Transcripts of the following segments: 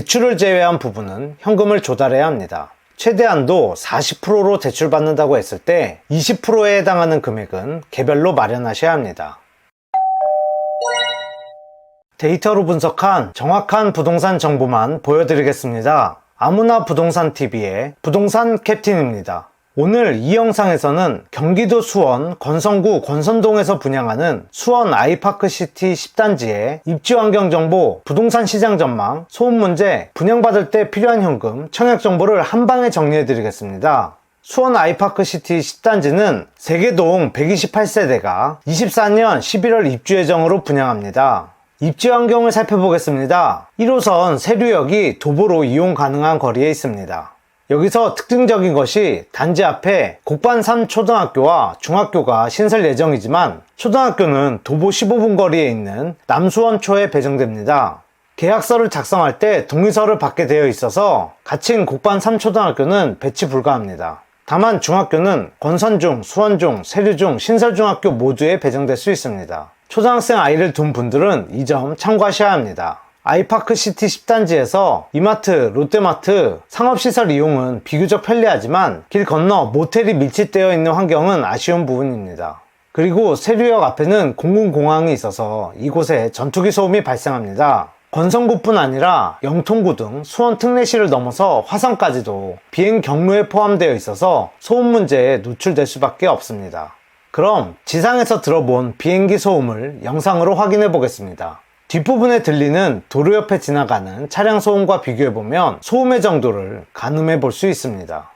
대출을 제외한 부분은 현금을 조달해야 합니다. 최대한도 40%로 대출받는다고 했을 때 20%에 해당하는 금액은 개별로 마련하셔야 합니다. 데이터로 분석한 정확한 부동산 정보만 보여드리겠습니다. 아무나 부동산 TV의 부동산 캡틴입니다. 오늘 이 영상에서는 경기도 수원 권선구 권선동에서 분양하는 수원 아이파크시티 10단지의 입지환경정보, 부동산 시장 전망, 소음 문제, 분양받을 때 필요한 현금, 청약 정보를 한방에 정리해드리겠습니다. 수원 아이파크시티 10단지는 세계동 128세대가 24년 11월 입주 예정으로 분양합니다. 입지 환경을 살펴보겠습니다. 1호선 세류역이 도보로 이용 가능한 거리에 있습니다. 여기서 특징적인 것이 단지 앞에 곡반산 초등학교와 중학교가 신설 예정이지만 초등학교는 도보 15분 거리에 있는 남수원초에 배정됩니다. 계약서를 작성할 때 동의서를 받게 되어 있어서 갇힌 곡반 3초등학교는 배치 불가합니다. 다만 중학교는 권선중, 수원중, 세류중, 신설중학교 모두에 배정될 수 있습니다. 초등학생 아이를 둔 분들은 이 점 참고하셔야 합니다. 아이파크시티 10단지에서 이마트, 롯데마트, 상업시설 이용은 비교적 편리하지만 길 건너 모텔이 밀집되어 있는 환경은 아쉬운 부분입니다. 그리고 세류역 앞에는 공군공항이 있어서 이곳에 전투기 소음이 발생합니다. 권선구뿐 아니라 영통구 등 수원 특례시를 넘어서 화성까지도 비행 경로에 포함되어 있어서 소음 문제에 노출될 수밖에 없습니다. 그럼 지상에서 들어본 비행기 소음을 영상으로 확인해 보겠습니다. 뒷부분에 들리는 도로 옆에 지나가는 차량 소음과 비교해보면 소음의 정도를 가늠해 볼 수 있습니다.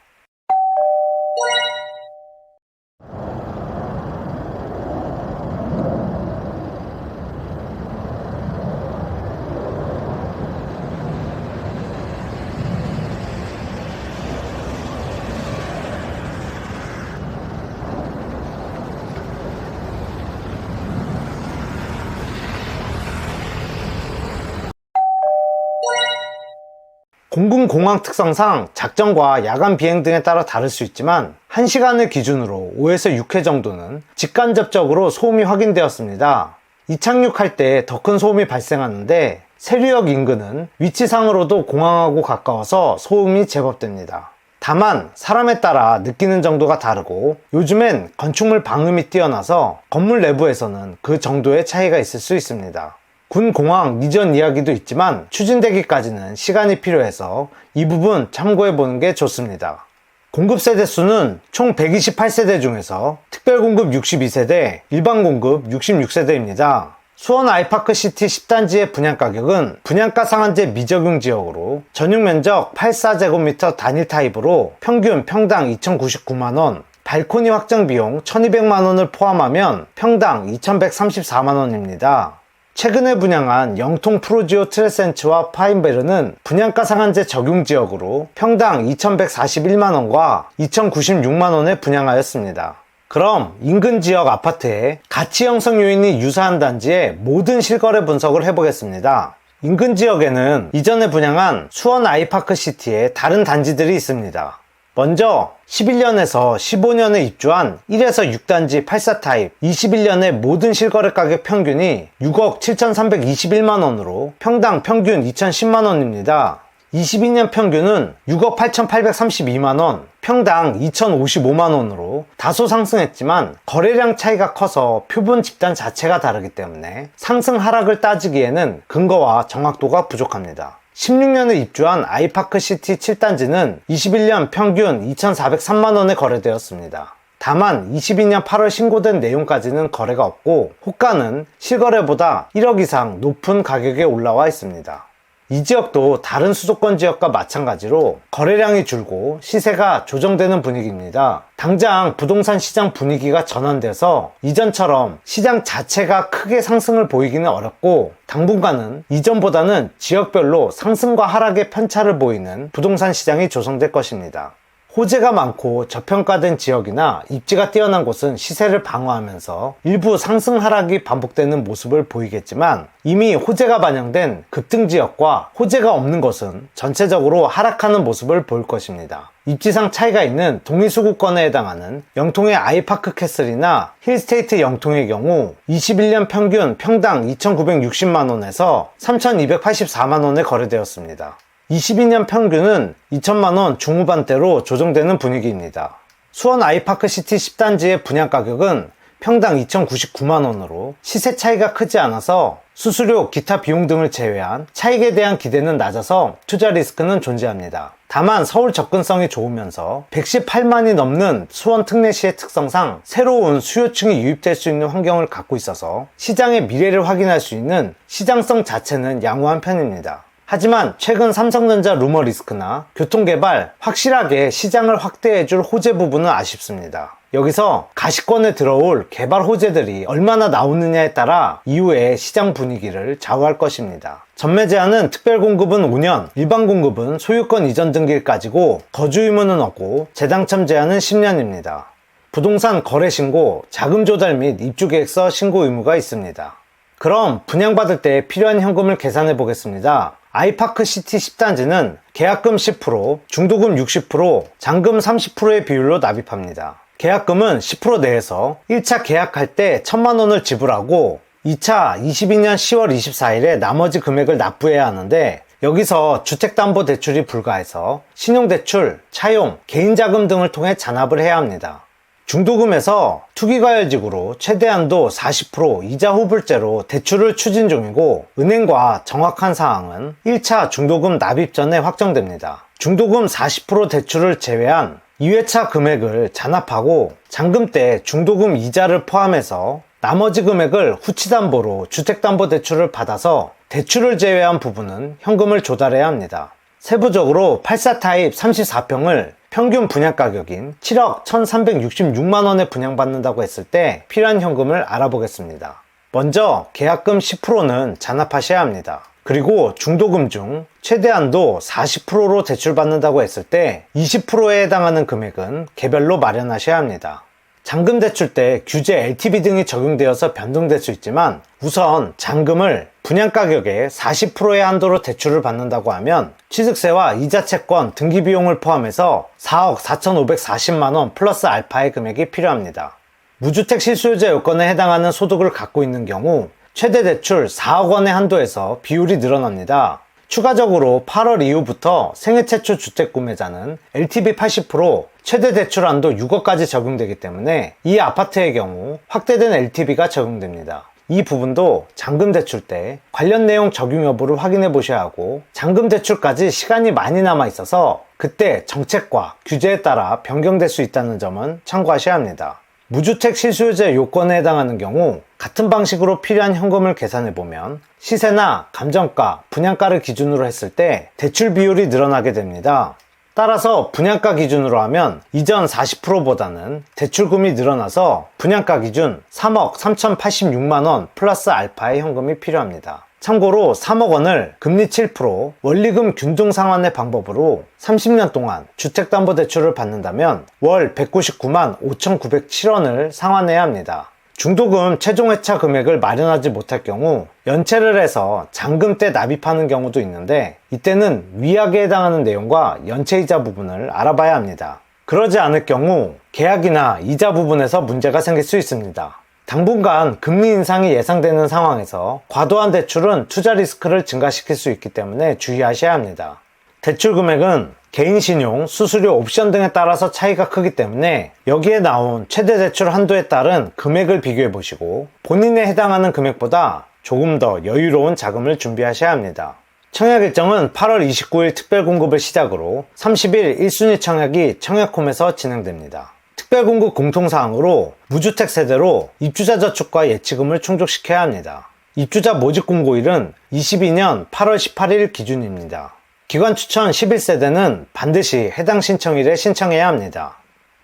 공군공항 특성상 작전과 야간 비행 등에 따라 다를 수 있지만 1시간을 기준으로 5에서 6회 정도는 직간접적으로 소음이 확인되었습니다. 이착륙할 때 더 큰 소음이 발생하는데 세류역 인근은 위치상으로도 공항하고 가까워서 소음이 제법 됩니다. 다만 사람에 따라 느끼는 정도가 다르고 요즘엔 건축물 방음이 뛰어나서 건물 내부에서는 그 정도의 차이가 있을 수 있습니다. 군 공항 이전 이야기도 있지만 추진되기까지는 시간이 필요해서 이 부분 참고해보는 게 좋습니다. 공급 세대 수는 총 128세대 중에서 특별공급 62세대, 일반공급 66세대입니다. 수원 아이파크시티 10단지의 분양가격은 분양가 상한제 미적용 지역으로 전용면적 84제곱미터 단일 타입으로 평균 평당 2,099만원, 발코니 확장 비용 1,200만원을 포함하면 평당 2,134만원입니다. 최근에 분양한 영통 프로지오 트레센츠와 파인베르는 분양가 상한제 적용 지역으로 평당 2,141만원과 2,096만원에 분양하였습니다. 그럼 인근 지역 아파트의 가치 형성 요인이 유사한 단지의 모든 실거래 분석을 해보겠습니다. 인근 지역에는 이전에 분양한 수원 아이파크시티의 다른 단지들이 있습니다. 먼저 11년에서 15년에 입주한 1에서 6단지 84 타입 21년의 모든 실거래 가격 평균이 6억 7,321만원으로 평당 평균 2,010만원입니다. 22년 평균은 6억 8,832만원, 평당 2,055만원으로 다소 상승했지만 거래량 차이가 커서 표본 집단 자체가 다르기 때문에 상승 하락을 따지기에는 근거와 정확도가 부족합니다. 16년에 입주한 아이파크시티 7단지는 21년 평균 2,403만원에 거래되었습니다. 다만 22년 8월 신고된 내용까지는 거래가 없고 호가는 실거래보다 1억 이상 높은 가격에 올라와 있습니다. 이 지역도 다른 수도권 지역과 마찬가지로 거래량이 줄고 시세가 조정되는 분위기입니다. 당장 부동산 시장 분위기가 전환돼서 이전처럼 시장 자체가 크게 상승을 보이기는 어렵고 당분간은 이전보다는 지역별로 상승과 하락의 편차를 보이는 부동산 시장이 조성될 것입니다. 호재가 많고 저평가된 지역이나 입지가 뛰어난 곳은 시세를 방어하면서 일부 상승 하락이 반복되는 모습을 보이겠지만 이미 호재가 반영된 급등 지역과 호재가 없는 곳은 전체적으로 하락하는 모습을 보일 것입니다. 입지상 차이가 있는 동의수구권에 해당하는 영통의 아이파크 캐슬이나 힐스테이트 영통의 경우 21년 평균 평당 2,960만원에서 3,284만원에 거래되었습니다. 22년 평균은 2천만원 중후반대로 조정되는 분위기입니다. 수원 아이파크시티 10단지의 분양가격은 평당 2,099만원으로 시세 차이가 크지 않아서 수수료, 기타 비용 등을 제외한 차익에 대한 기대는 낮아서 투자 리스크는 존재합니다. 다만 서울 접근성이 좋으면서 118만이 넘는 수원 특례시의 특성상 새로운 수요층이 유입될 수 있는 환경을 갖고 있어서 시장의 미래를 확인할 수 있는 시장성 자체는 양호한 편입니다. 하지만 최근 삼성전자 루머 리스크나 교통개발 확실하게 시장을 확대해줄 호재 부분은 아쉽습니다. 여기서 가시권에 들어올 개발 호재들이 얼마나 나오느냐에 따라 이후의 시장 분위기를 좌우할 것입니다. 전매 제한은 특별 공급은 5년, 일반 공급은 소유권 이전 등기일까지고 거주 의무는 없고 재당첨 제한은 10년입니다. 부동산 거래 신고, 자금 조달 및 입주 계획서 신고 의무가 있습니다. 그럼 분양받을 때 필요한 현금을 계산해 보겠습니다. 아이파크시티 10단지는 계약금 10%, 중도금 60%, 잔금 30%의 비율로 납입합니다. 계약금은 10% 내에서 1차 계약할 때 1,000만원을 지불하고 2차 22년 10월 24일에 나머지 금액을 납부해야 하는데 여기서 주택담보대출이 불가해서 신용대출, 차용, 개인자금 등을 통해 잔압을 해야 합니다. 중도금에서 투기과열직으로 최대한도 40% 이자 후불제로 대출을 추진 중이고 은행과 정확한 사항은 1차 중도금 납입 전에 확정됩니다. 중도금 40% 대출을 제외한 2회차 금액을 잔압하고 잔금 때 중도금 이자를 포함해서 나머지 금액을 후치담보로 주택담보대출을 받아서 대출을 제외한 부분은 현금을 조달해야 합니다. 세부적으로 84타입 34평을 평균 분양가격인 7억 1366만원에 분양받는다고 했을 때 필요한 현금을 알아보겠습니다. 먼저 계약금 10%는 잔압하셔야 합니다. 그리고 중도금 중 최대한도 40%로 대출받는다고 했을 때 20%에 해당하는 금액은 개별로 마련하셔야 합니다. 잔금 대출 때 규제 LTV 등이 적용되어서 변동될 수 있지만 우선 잔금을 분양가격의 40%의 한도로 대출을 받는다고 하면 취득세와 이자채권, 등기비용을 포함해서 4억 4,540만원 플러스 알파의 금액이 필요합니다. 무주택 실수요자 요건에 해당하는 소득을 갖고 있는 경우 최대 대출 4억 원의 한도에서 비율이 늘어납니다. 추가적으로 8월 이후부터 생애 최초 주택 구매자는 LTV 80%, 최대 대출 한도 6억까지 적용되기 때문에 이 아파트의 경우 확대된 LTV가 적용됩니다. 이 부분도 잔금 대출 때 관련 내용 적용 여부를 확인해 보셔야 하고 잔금 대출까지 시간이 많이 남아 있어서 그때 정책과 규제에 따라 변경될 수 있다는 점은 참고하셔야 합니다. 무주택 실수요자 요건에 해당하는 경우 같은 방식으로 필요한 현금을 계산해보면 시세나 감정가, 분양가를 기준으로 했을 때 대출 비율이 늘어나게 됩니다. 따라서 분양가 기준으로 하면 이전 40%보다는 대출금이 늘어나서 분양가 기준 3억 3,086만원 플러스 알파의 현금이 필요합니다. 참고로 3억 원을 금리 7%, 원리금 균등 상환의 방법으로 30년 동안 주택담보대출을 받는다면 월 199만 5,907원을 상환해야 합니다. 중도금 최종 회차 금액을 마련하지 못할 경우 연체를 해서 잔금 때 납입하는 경우도 있는데 이때는 위약에 해당하는 내용과 연체이자 부분을 알아봐야 합니다. 그러지 않을 경우 계약이나 이자 부분에서 문제가 생길 수 있습니다. 당분간 금리 인상이 예상되는 상황에서 과도한 대출은 투자 리스크를 증가시킬 수 있기 때문에 주의하셔야 합니다. 대출 금액은 개인 신용, 수수료, 옵션 등에 따라서 차이가 크기 때문에 여기에 나온 최대 대출 한도에 따른 금액을 비교해 보시고 본인에 해당하는 금액보다 조금 더 여유로운 자금을 준비하셔야 합니다. 청약 일정은 8월 29일 특별 공급을 시작으로 30일 1순위 청약이 청약홈에서 진행됩니다. 특별 공급 공통사항으로 무주택 세대로 입주자 저축과 예치금을 충족시켜야 합니다. 입주자 모집 공고일은 22년 8월 18일 기준입니다. 기관 추천 11세대는 반드시 해당 신청일에 신청해야 합니다.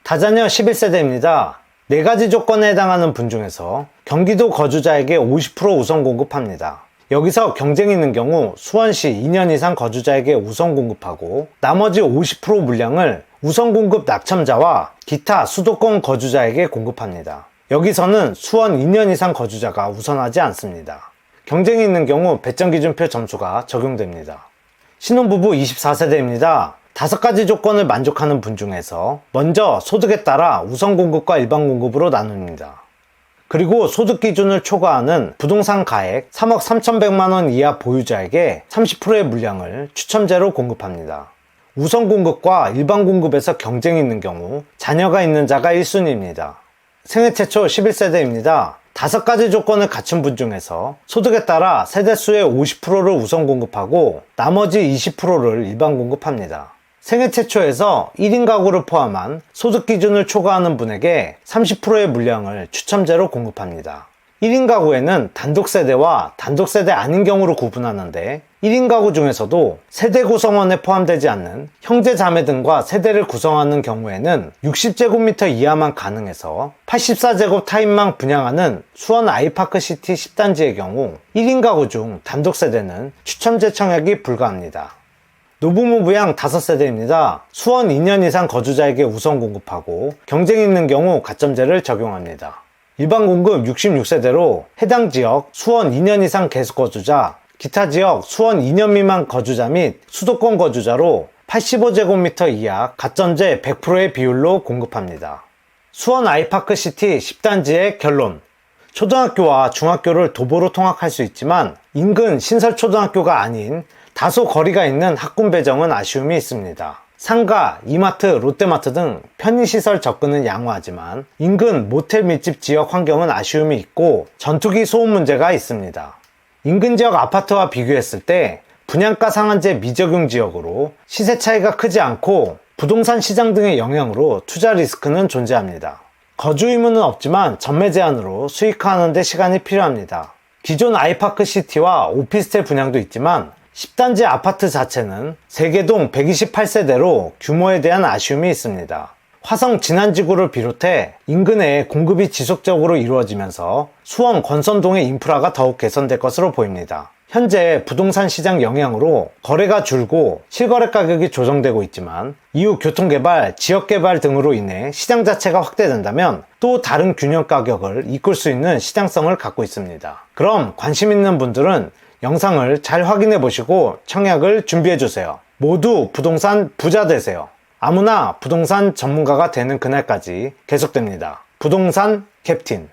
다자녀 11세대입니다. 4가지 조건에 해당하는 분 중에서 경기도 거주자에게 50% 우선 공급합니다. 여기서 경쟁이 있는 경우 수원시 2년 이상 거주자에게 우선 공급하고 나머지 50% 물량을 우선 공급 낙첨자와 기타 수도권 거주자에게 공급합니다. 여기서는 수원 2년 이상 거주자가 우선하지 않습니다. 경쟁이 있는 경우 배정기준표 점수가 적용됩니다. 신혼부부 24세대입니다. 5가지 조건을 만족하는 분 중에서 먼저 소득에 따라 우선 공급과 일반 공급으로 나눕니다. 그리고 소득 기준을 초과하는 부동산 가액 3억 3,100만 원 이하 보유자에게 30%의 물량을 추첨제로 공급합니다. 우선 공급과 일반 공급에서 경쟁이 있는 경우 자녀가 있는 자가 1순위입니다. 생애 최초 11세대입니다. 5가지 조건을 갖춘 분 중에서 소득에 따라 세대수의 50%를 우선 공급하고 나머지 20%를 일반 공급합니다. 생애 최초에서 1인 가구를 포함한 소득 기준을 초과하는 분에게 30%의 물량을 추첨제로 공급합니다. 1인 가구에는 단독세대와 단독세대 아닌 경우로 구분하는데 1인 가구 중에서도 세대 구성원에 포함되지 않는 형제 자매 등과 세대를 구성하는 경우에는 60제곱미터 이하만 가능해서 84제곱 타입만 분양하는 수원 아이파크시티 10단지의 경우 1인 가구 중 단독세대는 추첨제 청약이 불가합니다. 노부부 부양 5세대입니다. 수원 2년 이상 거주자에게 우선 공급하고 경쟁이 있는 경우 가점제를 적용합니다. 일반 공급 66세대로 해당 지역 수원 2년 이상 계속 거주자, 기타 지역 수원 2년 미만 거주자 및 수도권 거주자로 85제곱미터 이하 가점제 100%의 비율로 공급합니다. 수원 아이파크시티 10단지의 결론. 초등학교와 중학교를 도보로 통학할 수 있지만 인근 신설초등학교가 아닌 다소 거리가 있는 학군 배정은 아쉬움이 있습니다. 상가, 이마트, 롯데마트 등 편의시설 접근은 양호하지만 인근 모텔 밀집 지역 환경은 아쉬움이 있고 전투기 소음 문제가 있습니다. 인근 지역 아파트와 비교했을 때 분양가 상한제 미적용 지역으로 시세 차이가 크지 않고 부동산 시장 등의 영향으로 투자 리스크는 존재합니다. 거주 의무는 없지만 전매 제한으로 수익화하는 데 시간이 필요합니다. 기존 아이파크시티와 오피스텔 분양도 있지만 10단지 아파트 자체는 세계동 128세대로 규모에 대한 아쉬움이 있습니다. 화성 진안지구를 비롯해 인근에 공급이 지속적으로 이루어지면서 수원 권선동의 인프라가 더욱 개선될 것으로 보입니다. 현재 부동산 시장 영향으로 거래가 줄고 실거래 가격이 조정되고 있지만 이후 교통개발, 지역개발 등으로 인해 시장 자체가 확대된다면 또 다른 균형 가격을 이끌 수 있는 시장성을 갖고 있습니다. 그럼 관심 있는 분들은 영상을 잘 확인해 보시고 청약을 준비해 주세요. 모두 부동산 부자 되세요. 아무나 부동산 전문가가 되는 그날까지 계속됩니다. 부동산 캡틴.